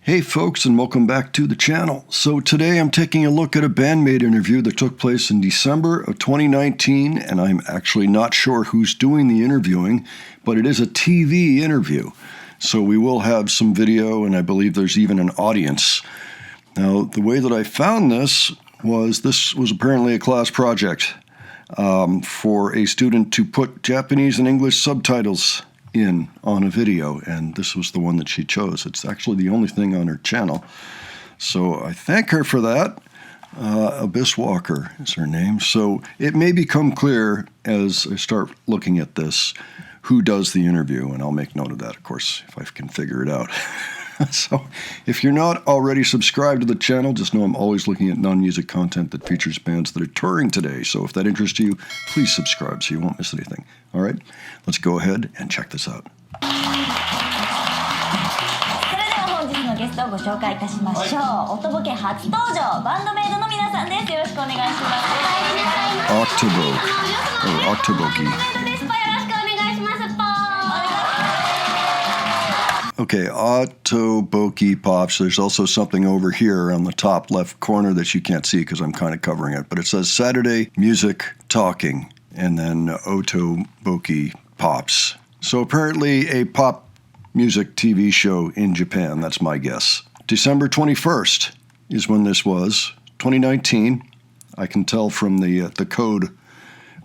Hey folks, and welcome back to the channel. So today I'm taking a look at a bandmate interview that took place in December of 2019, and I'm actually not sure who's doing the interviewing, but it is a TV interview. So we will have some video, and I believe there's even an audience. Now, the way that I found this was apparently a class project for a student to put Japanese and English subtitles in on a video, and this was the one that she chose. It's actually the only thing on her channel, so I thank her for that. Abyss Walker is her name. So it may become clear as I start looking at this who does the interview, and I'll make note of that, of course, if I can figure it out. So if you're not already subscribed to the channel, just know I'm always looking at non-music content that features bands that are touring today. So if that interests you, please subscribe so you won't miss anything. All right, let's go ahead and check this out. それでは本日のゲストをご紹介いたしましょう。音ボケ初登場、バンドメイドの皆さんです。よろしくお願いします。Octoboki. Okay, Octoboki Pops. There's also something over here on the top left corner that you can't see because I'm kind of covering it. But it says Saturday Music Talking, and then Octoboki Pops. So apparently a pop music TV show in Japan. That's my guess. December 21st is when this was. 2019. I can tell from the code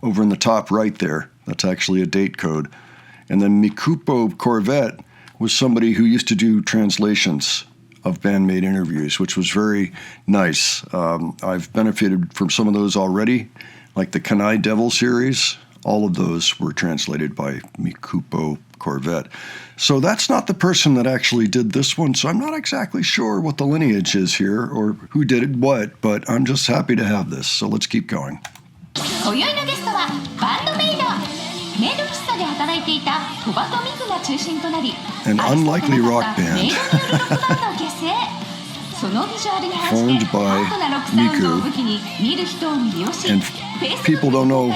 over in the top right there. That's actually a date code. And then Mikupo Corvette was somebody who used to do translations of bandmate interviews, which was very nice. I've benefited from some of those already, like the Kanai Devil series. All of those were translated by Mikupo Corvette. So that's not the person that actually did this one, so I'm not exactly sure what the lineage is here or who did what, but I'm just happy to have this, so let's keep going. 今宵のゲストはバンドメイド。メイド喫茶で働いていたトバとミクが中心となり、 An unlikely rock band. メイドによるロックバンドを結成。そのビジュアルに反して、 Formed by ハードなロックサウンドを武器に見る人を魅了し、 And people don't know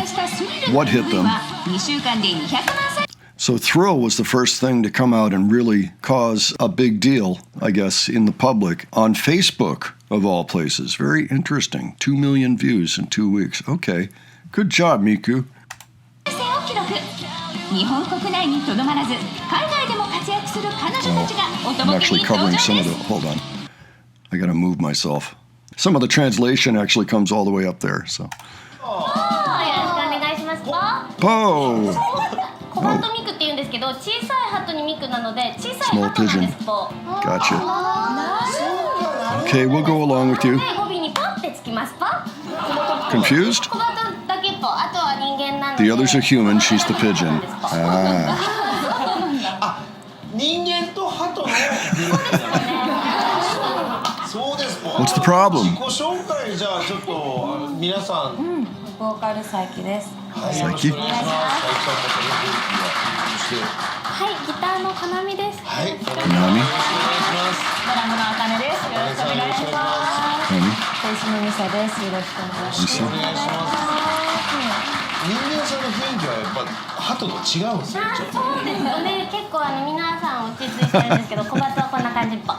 what hit them. 2週間で200万再 So Thrill was the first thing to come out and really cause a big deal, I guess, in the public on Facebook, of all places. Very interesting. 2 million views in 2 weeks. Okay. Good job, Miku. 生を記録。日本国内にとどまらず、海外でも活躍する彼女たちが I'm 音ボケ actually に登場 covering で some of す the... Hold on. I gotta move myself. Some of the translation actually comes all the way up there, so... よろしくお願いします。Po! コバとミクって言うんですけど、小さいハトにミクなので小さいハトなんです。ポ。 Gotcha. Okay, we'll go along with you. で語尾にポってつきます。ポ。 Confused? コバトだけポ。あとは人間なので。 The others are human, she's the pigeon. Ah. 人間と鳩のそうですか。 What's the problem? 自己紹介じゃあちょっと皆さん、ボーカル佐伯です。はい、佐伯よろしくお願いします。そしてはい、ギターのかなみです。はい、よろしくお願いし Konami? ます。ドラムのあかねです。よろしくお願いします。 Honey? ベースのミサです。よろしくお願いします。よろしくお願いします。人間さんの雰囲気はやっぱ鳩と違うんですよ。ちょっとそうですよね。結構皆さん落ち着いてるんですけど、コバトはこんな感じ。ポ。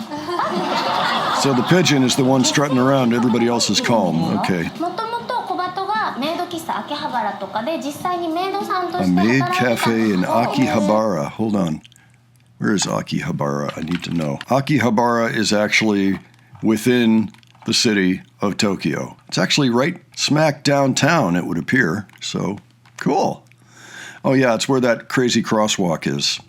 So the pigeon is the one strutting around, everybody else is calm. Okay. もともとコバトがメイド喫茶秋葉原とかで実際にメイドさんと A して maid 働いてた cafe in のを Akihabara. Hold on. Where is Akihabara? I need to know. Akihabara is actually within the city of Tokyo. It's actually right smack downtown, it would appear. So, cool. Oh, yeah, it's where that crazy crosswalk is.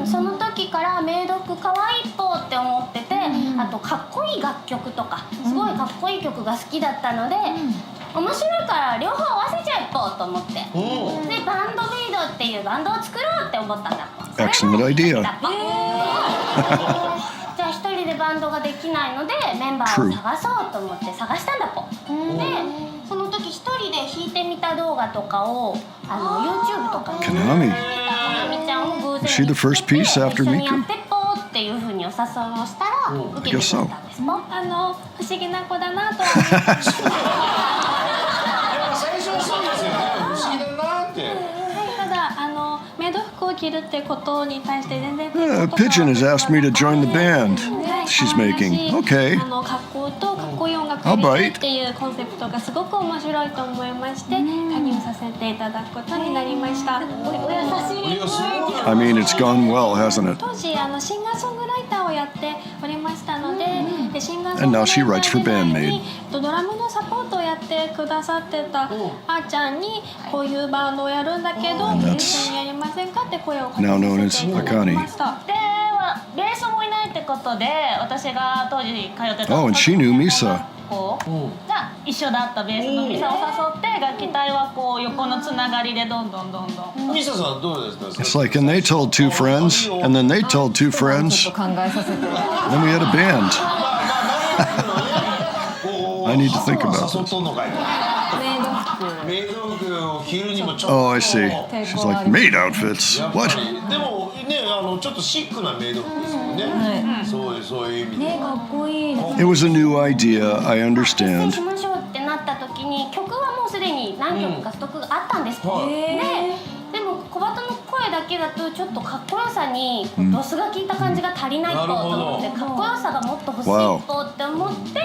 その時からメイド服可愛いっぽって思ってて、あとかっこいい楽曲とかすごいかっこいい曲が好きだったので、面白いから両方合わせちゃえっぽと思って、でバンドメイドっていうバンドを作ろうって思ったんだ。 Excellent idea. じゃあ一人でバンドができないのでメンバーを探そうと思って探したんだぽ。でその時一人で弾いてみた動画とかをYouTube とかに Konami. みちゃんを偶然 Is she the first piece after 一緒にや Miku? ってぽっていう風にお誘いをしたら受けてくれたんですぽ。不思議な子だなとは。最初はそうですよね。不思議だなって。ただメイド服を着るってことに対して全然。A pigeon has asked me to join the band. she's making. 楽しい Okay. かっことかっこいい音楽を Alright. 入れるっていうコンセプトがすごく面白いと思いまして加入させていただくことになりました。お優しいいやすごい I mean, it's gone well, hasn't it? 当時シンガーソングライターをやっておりましたので、でシンガーソ And ングラ now イタ she ー writes for 時代 Bandmate. にドラムのサポートをやってくださってたあーちゃんにこういうバンドをやるんだけど And that's 一緒にやりませんかって声をかけ now known as させていただきました。でベースもいないってことで私が当時通ってた Oh, and she knew Misa. が一緒だったベースのミサを誘って楽器隊はこう横のつながりでどんどんミサさんどうですか It's like, and they told two friends, and then they told two ちょ friends, っと考えさせて then we had a band. I need to think about 誘っとんのかいメイド服メイド服を着るにもちょっと Oh, I see. She's like, maid outfits. やっぱ What? りでもねちょっとシックなメイド服ですよね、そういう意味で、ねかっこいいです It was a new idea, I 結成 understand. しましょうってなった時に曲はもうすでに何曲かストックがあったんです、でも小鳩の声だけだとちょっとかっこよさにドスが効いた感じが足りないと思って、かっこよさがもっと欲しいぽって思って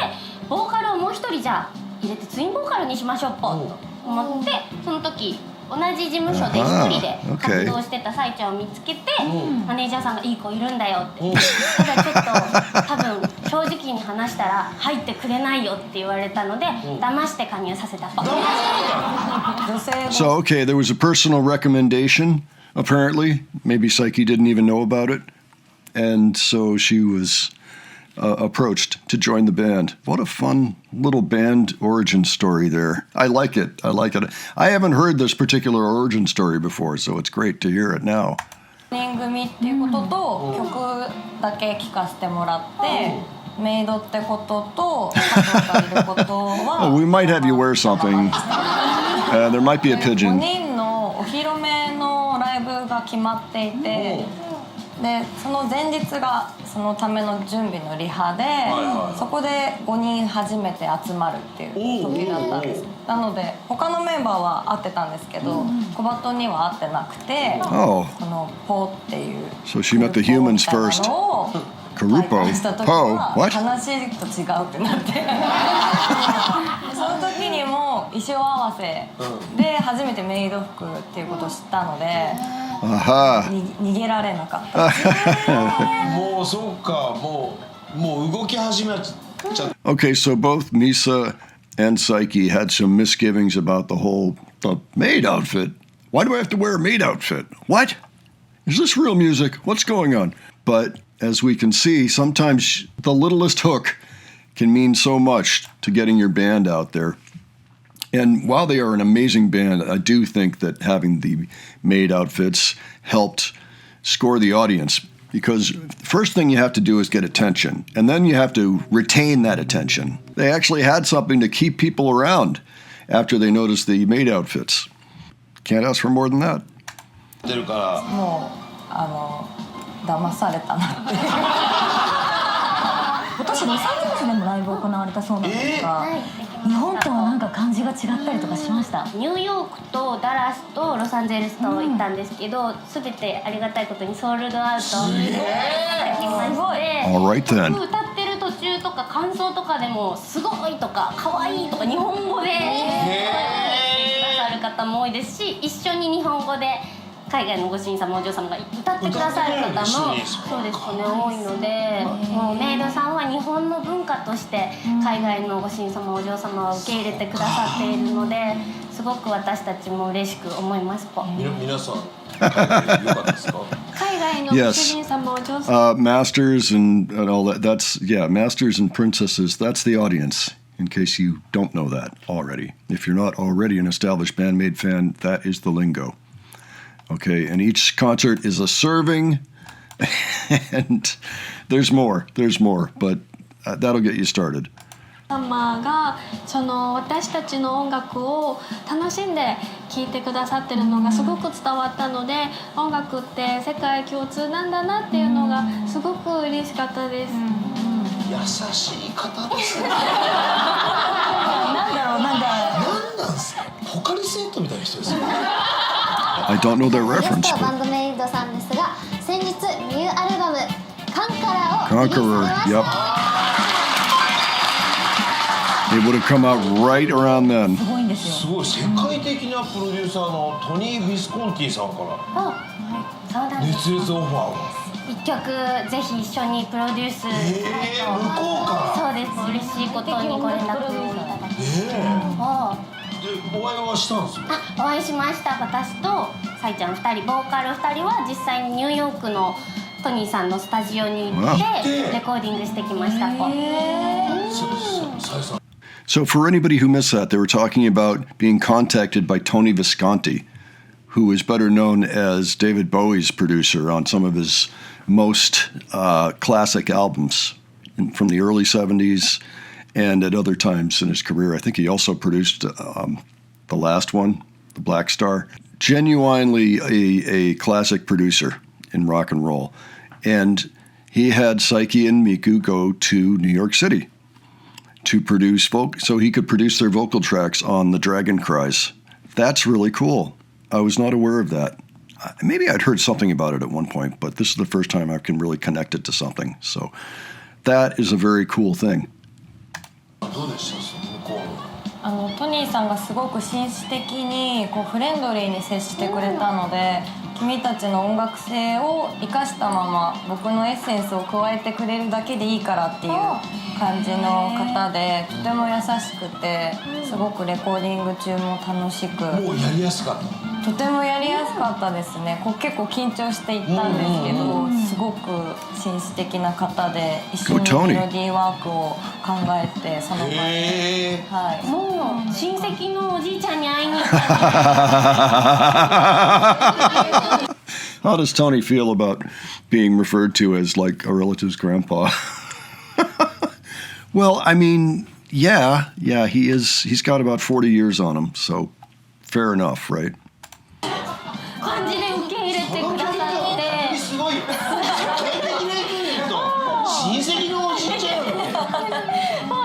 ボーカルをもう一人じゃあ入れてツインボーカルにしましょうぽと思ってその時同じ事務所で一人で活動してたサイちゃんを見つけてマネージャーさんが「いい子いるんだよ」ってただちょっと多分正直に話したら入ってくれないよって言われたので騙して加入させたぽ。女性 So, okay, there was a personal recommendation, apparently. Maybe Psyche didn't even know about it. And so she was approached to join the band. What a fun little band origin story there. I like it. I like it. I haven't heard this particular origin story before, so it's great to hear it now. 4人組っていうことと曲だけ聴かせてもらってメイドってことと家族がいることは Oh, we might have you wear something. There might be a 5 pigeon. 人のお披露目のライブが決まっていてでその前日がそのための準備のリハでそこで5人初めて集まるっていう時だったんですなので他のメンバーは会ってたんですけど小鳩には会ってなくて Oh, このポーっていう so she met the humans first. 解体 Karupo. した時 Po. は What? 話と違うってなってその時にも衣装合わせで初めてメイド服っていうことを知ったので Aha. 逃げられなかったもうそうかもう動き始めちゃった Okay, so both Misa and Psyche had some misgivings about the maid outfit. Why do I have to wear a maid outfit? What? Is this real music? What's going on? But as we can see, sometimes the littlest hook can mean so much to getting your band out there. And while they are an amazing band, I do think that having the maid outfits helped score the audience. Because the first thing you have to do is get attention, and then you have to retain that attention. They actually had something to keep people around after they noticed the maid outfits. Can't ask for more than that. 出るからもう騙されたなって今年ロサンゼルスでもライブ行われたそうなんですが、日本とはなんか感じが違ったりとかしました。ニューヨークとダラスとロサンゼルスと行ったんですけど、全てありがたいことにソールドアウトしてきまして、 All right then. 曲歌ってる途中とか感想とかでもすごいとか可愛いとか日本語で声を言ってくださる方も多いですし、一緒に日本語で海外のご主人様お嬢様が歌ってくださる方もそうですね多いので、もうメイドさんは日本の文化として海外のご主人様お嬢様を受け入れてくださっているので、すごく私たちも嬉しく思います。皆さんよかったですか海外のご主人様お嬢様 Masters and all that. That's, yeah, Masters and Princesses. That's the audience, in case you don't know that already. If you're not already an established Bandmate fan, that is the lingo. Okay, and each concert is a serving, and there's more, but that'll get you started. 様がその私たちの音楽を楽しんで聴いてくださってるのがすごく伝わったので、音楽って世界共通なんだなっていうのがすごく嬉しかったです。優しい方ですねなんだろう何なんですかポカリセットみたいな人ですよ I don't know their ゲス reference, トはバン but ドメイドさんですが、先日ニューアルバム「カンカラー」をリリースされま Conqueror, した。It would have come out right around then. すごいんですよ。すごい世界的なプロデューサーのトニー・ビスコンティさんからそうなんです。熱烈オファーが。一曲ぜひ一緒にプロデュースしたいと。向こうからそうです。嬉しいことにご連絡をいただきでお会いはしたんですよ。お会いしました。私とさいちゃん2人、ボーカル2人は実際にニューヨークのトニーさんのスタジオに行ってレコーディングしてきました。さえさん。 So, for anybody who missed that, they were talking about being contacted by Tony Visconti, who is better known as David Bowie's producer on some of his most classic albums from the early 70s and at other times in his career. I think he also produced the last one, The Black Star. Genuinely a classic producer in rock and roll. And he had Psyche and Miku go to New York City to produce so he could produce their vocal tracks on the Dragon Cries. That's really cool. I was not aware of that. Maybe I'd heard something about it at one point, but this is the first time I can really connect it to something. So that is a very cool thing. どうでしたその向こうの。トニーさんがすごく紳士的にこうフレンドリーに接してくれたので、君たちの音楽性を生かしたまま僕のエッセンスを加えてくれるだけでいいからっていう感じの方で、とても優しくて、すごくレコーディング中も楽しく、もうやりやすかった。とてもやりやすかったですね。こう結構緊張していったんですけど、すごく紳士的な方で一緒にメロディーワークを考えて、その場で、はい、もう親戚のおじいちゃんに会いに行った。 How does Tony feel about being referred to as like a relative's grandpa? Well, I mean, yeah, he is. He's got about 40 years on him, so fair enough, right? 感じで受け入れてくださって。すごい。世界的な人に言うと親戚のおじいちゃん。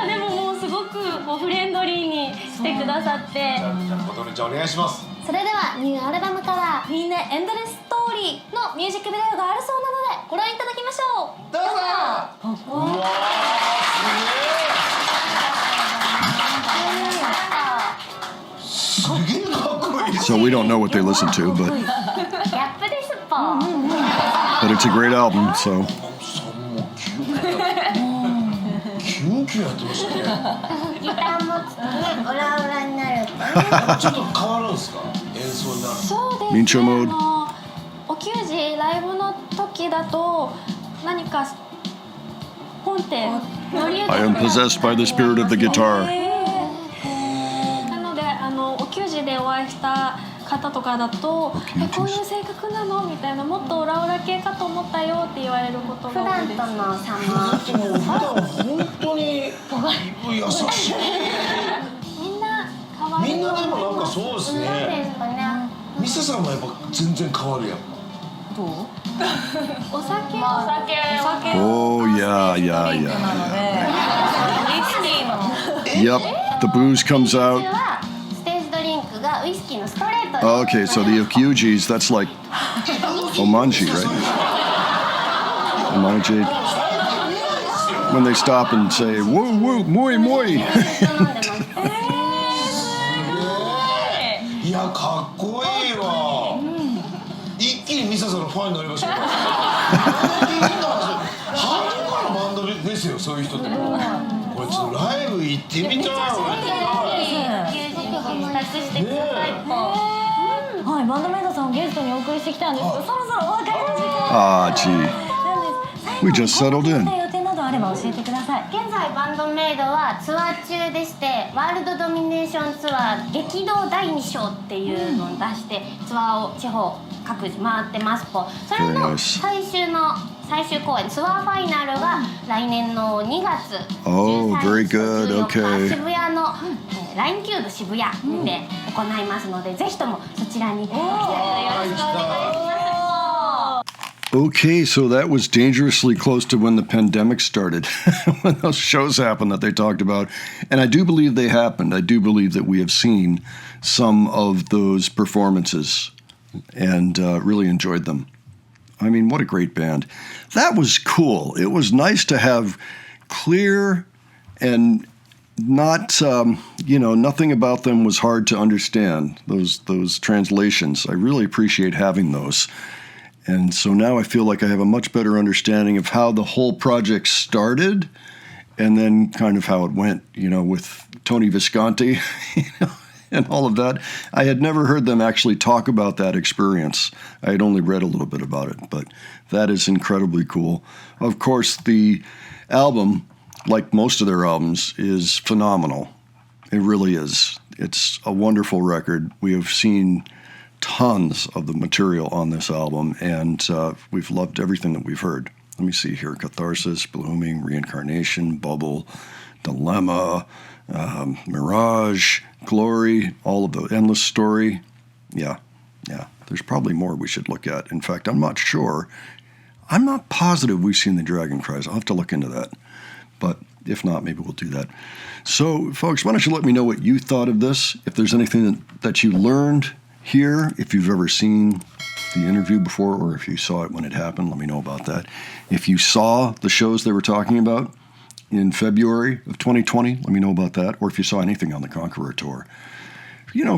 でももうすごくもうフレンドリーにしてくださって。じゃあ琴音ちゃんお願いします。それではニューアルバムから「みんなエンドレスストーリー」のミュージックビデオがあるそうなのでご覧いただきましょう。どうぞ。うわすげえかっこいい。 So we don't know what they listen to, but ギャップですぽ。 it's a great album. So さんもキュンキュンやってましたね。ギターもオラオラになる。ちょっと変わるんですか演奏になる。そうですね。ミンチョモードお給仕ライブの時だと何か本って乗り移って I am possessed by the spirit of the guitar. なのでお給仕でお会いした方とかだとこういう性格なのみたいな、もっとオラオラ系かと思ったよって言われること普が多いです。段との差も。でも普段本当に優しい。みんな可愛い。みんなでもなんかそうですそうでね。すかね。ミサさんもやっぱ全然変わるやん。どう？お酒お酒 Oh, yeah, ド yeah, リンクなの yeah. で、ウイスキーの Yep, the booze comes こ out. ちらはステージドリンクがウイスキーのストレート。 Okay, so the Okujis, that's like Omanji, right? Omanji. When they stop and say, woo, woo, moi, moi. 飲んでます。いやかっこいいわ。一気にミサさんのファンになりましたよ。ハードコアのバンドですよそういう人って。これちょっとライブ行ってみたい。復活してください。はい、バンドメイドさんをゲストにお送りしてきたんですけど、そろそろお別れの時間 Ah, gee. なんです。 We just settled in. 予定などあれば教えてください。現在バンドメイドはツアー中でして、ワールドドミネーションツアー激動第2章っていうのを出してツアーを地方各自回ってますぽ。それ Very の nice. 最終公演ツアーファイナルが来年の2月 Oh, 13 very 日と good. 14日 Okay. 渋谷のラインキューブ渋谷で行いますので、ぜひともそちらにご期待をよろしくお願いします。 Okay, so that was dangerously close to when the pandemic started, when those shows happened that they talked about. And I do believe they happened. I do believe that we have seen some of those performances and really enjoyed them. I mean, what a great band. That was cool. It was nice to have clear and not, nothing about them was hard to understand. Those translations, I really appreciate having those. And so now I feel like I have a much better understanding of how the whole project started and then kind of how it went, with Tony Visconti, and all of that. I had never heard them actually talk about that experience. I had only read a little bit about it, but that is incredibly cool. Of course, the album, like most of their albums, is phenomenal. It really is. It's a wonderful record. We have seen tons of the material on this album, and we've loved everything that we've heard. Let me see here. Catharsis, Blooming, Reincarnation, Bubble, Dilemma, Mirage, Glory, all of the Endless Story. Yeah. There's probably more we should look at. In fact, I'm not sure. I'm not positive we've seen the Dragon Cries. I'll have to look into that. But if not, maybe we'll do that. So, folks, why don't you let me know what you thought of this? If there's anything that you learned here, if you've ever seen the interview before, or if you saw it when it happened, let me know about that. If you saw the shows they were talking about in February of 2020, let me know about that. Or if you saw anything on the Conqueror Tour.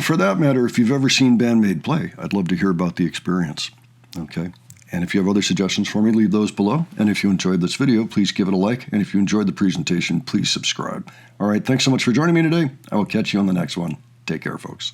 For that matter, if you've ever seen Band-Maid play, I'd love to hear about the experience. Okay? And if you have other suggestions for me, leave those below. And if you enjoyed this video, please give it a like. And if you enjoyed the presentation, please subscribe. All right, thanks so much for joining me today. I will catch you on the next one. Take care, folks.